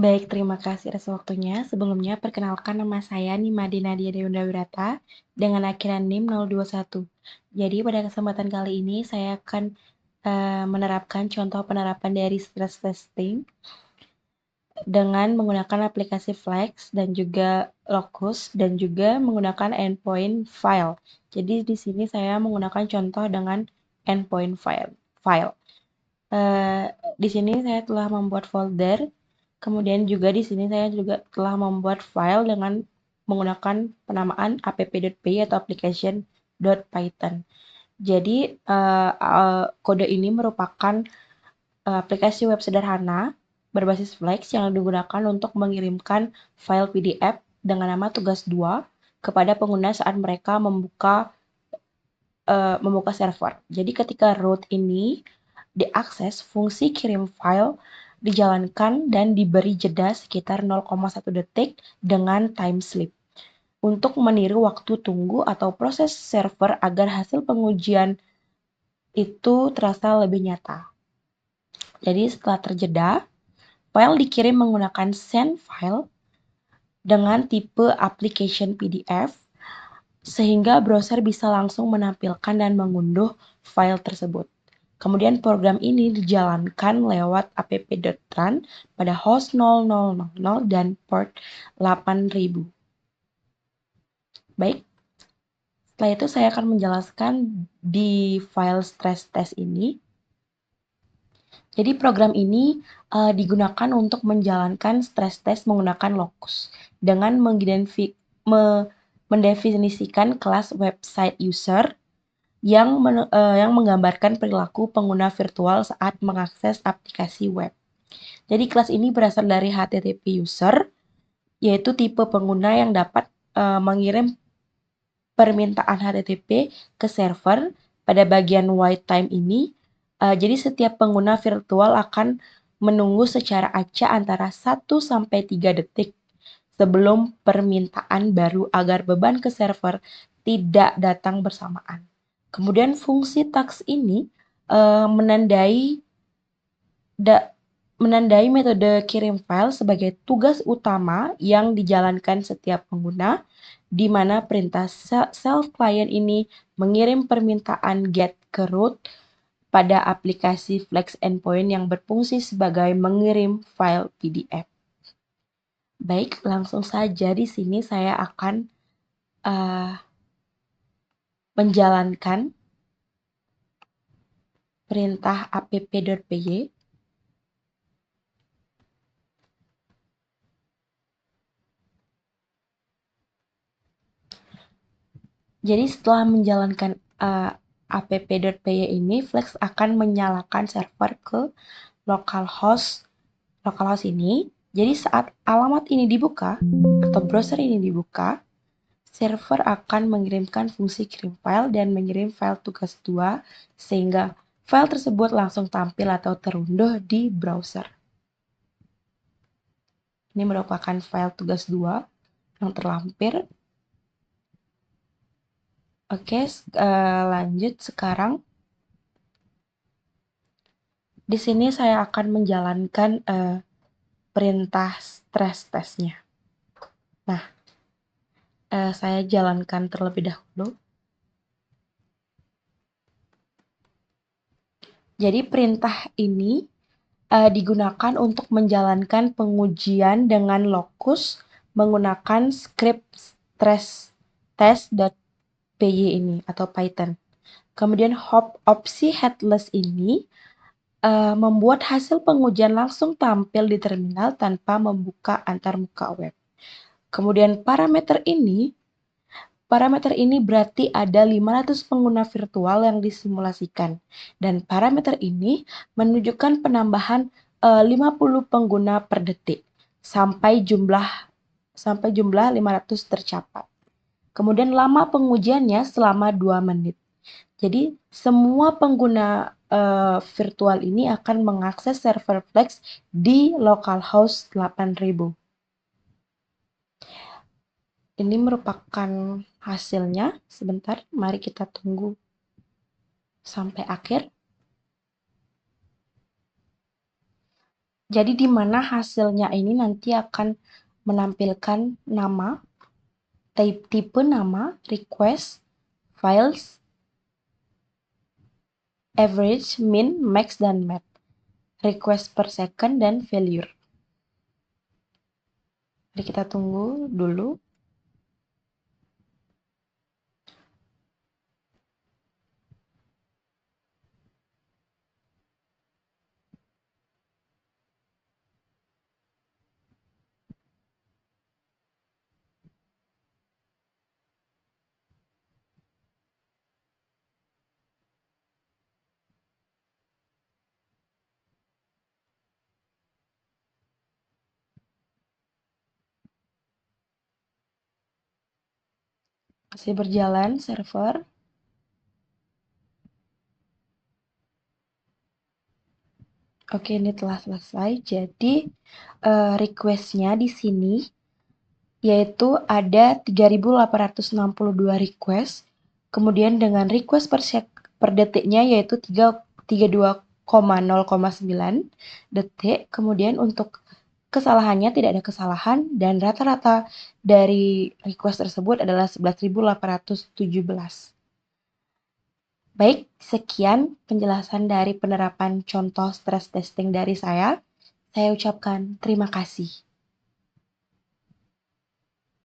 Baik, terima kasih atas waktunya. Sebelumnya, perkenalkan nama saya Nimade Nadia Deunda Wirata dengan akhiran NIM 021. Jadi, pada kesempatan kali ini saya akan menerapkan contoh penerapan dari stress testing dengan menggunakan aplikasi Flex dan juga Locus dan juga menggunakan endpoint file. Jadi, di sini saya menggunakan contoh dengan endpoint file. Eh, di sini saya telah membuat folder, kemudian juga di sini saya juga telah membuat file dengan menggunakan penamaan app.py atau application.python. Jadi kode ini merupakan aplikasi web sederhana berbasis Flex yang digunakan untuk mengirimkan file PDF dengan nama tugas 2 kepada pengguna saat mereka membuka server. Jadi ketika root ini diakses, fungsi kirim file dijalankan dan diberi jeda sekitar 0,1 detik dengan time sleep untuk meniru waktu tunggu atau proses server agar hasil pengujian itu terasa lebih nyata. Jadi setelah terjeda, file dikirim menggunakan send file dengan tipe application PDF sehingga browser bisa langsung menampilkan dan mengunduh file tersebut. Kemudian program ini dijalankan lewat app.run pada host 0000 dan port 8000. Baik, setelah itu saya akan menjelaskan di file stress test ini. Jadi program ini digunakan untuk menjalankan stress test menggunakan Locus dengan mendefinisikan kelas website user yang menggambarkan perilaku pengguna virtual saat mengakses aplikasi web. Jadi kelas ini berasal dari HTTP user, yaitu tipe pengguna yang dapat mengirim permintaan HTTP ke server pada bagian wait time ini. Jadi setiap pengguna virtual akan menunggu secara acak antara 1 sampai 3 detik sebelum permintaan baru agar beban ke server tidak datang bersamaan. Kemudian fungsi task ini menandai metode kirim file sebagai tugas utama yang dijalankan setiap pengguna, di mana perintah self client ini mengirim permintaan get ke root pada aplikasi Flex Endpoint yang berfungsi sebagai mengirim file PDF. Baik, langsung saja di sini saya akan menjalankan perintah app.py. Jadi setelah menjalankan app.py ini, Flex akan menyalakan server ke localhost ini. Jadi saat alamat ini dibuka atau browser ini dibuka, server akan mengirimkan fungsi kirim file dan mengirim file tugas 2 sehingga file tersebut langsung tampil atau terunduh di browser. Ini merupakan file tugas 2 yang terlampir. Oke, lanjut sekarang. Di sini saya akan menjalankan perintah stress testnya. Nah, saya jalankan terlebih dahulu. Jadi perintah ini digunakan untuk menjalankan pengujian dengan Locus menggunakan script stress test.py ini atau Python. Kemudian opsi headless ini membuat hasil pengujian langsung tampil di terminal tanpa membuka antarmuka web. Kemudian parameter ini berarti ada 500 pengguna virtual yang disimulasikan. Dan parameter ini menunjukkan penambahan 50 pengguna per detik sampai jumlah 500 tercapai. Kemudian lama pengujiannya selama 2 menit. Jadi semua pengguna virtual ini akan mengakses server Flex di localhost 8000. Ini merupakan hasilnya. Sebentar, mari kita tunggu sampai akhir. Jadi di mana hasilnya ini nanti akan menampilkan nama, tipe nama, request, files, average, min, max, dan map, request per second, dan failure. Jadi kita tunggu dulu. Masih berjalan server. Oke, ini telah selesai. Jadi request-nya di sini yaitu ada 3.862 request. Kemudian dengan request per detiknya yaitu 32,0,9 detik. Kemudian untuk kesalahannya tidak ada kesalahan dan rata-rata dari request tersebut adalah 11.817. Baik, sekian penjelasan dari penerapan contoh stress testing dari saya. Saya ucapkan terima kasih.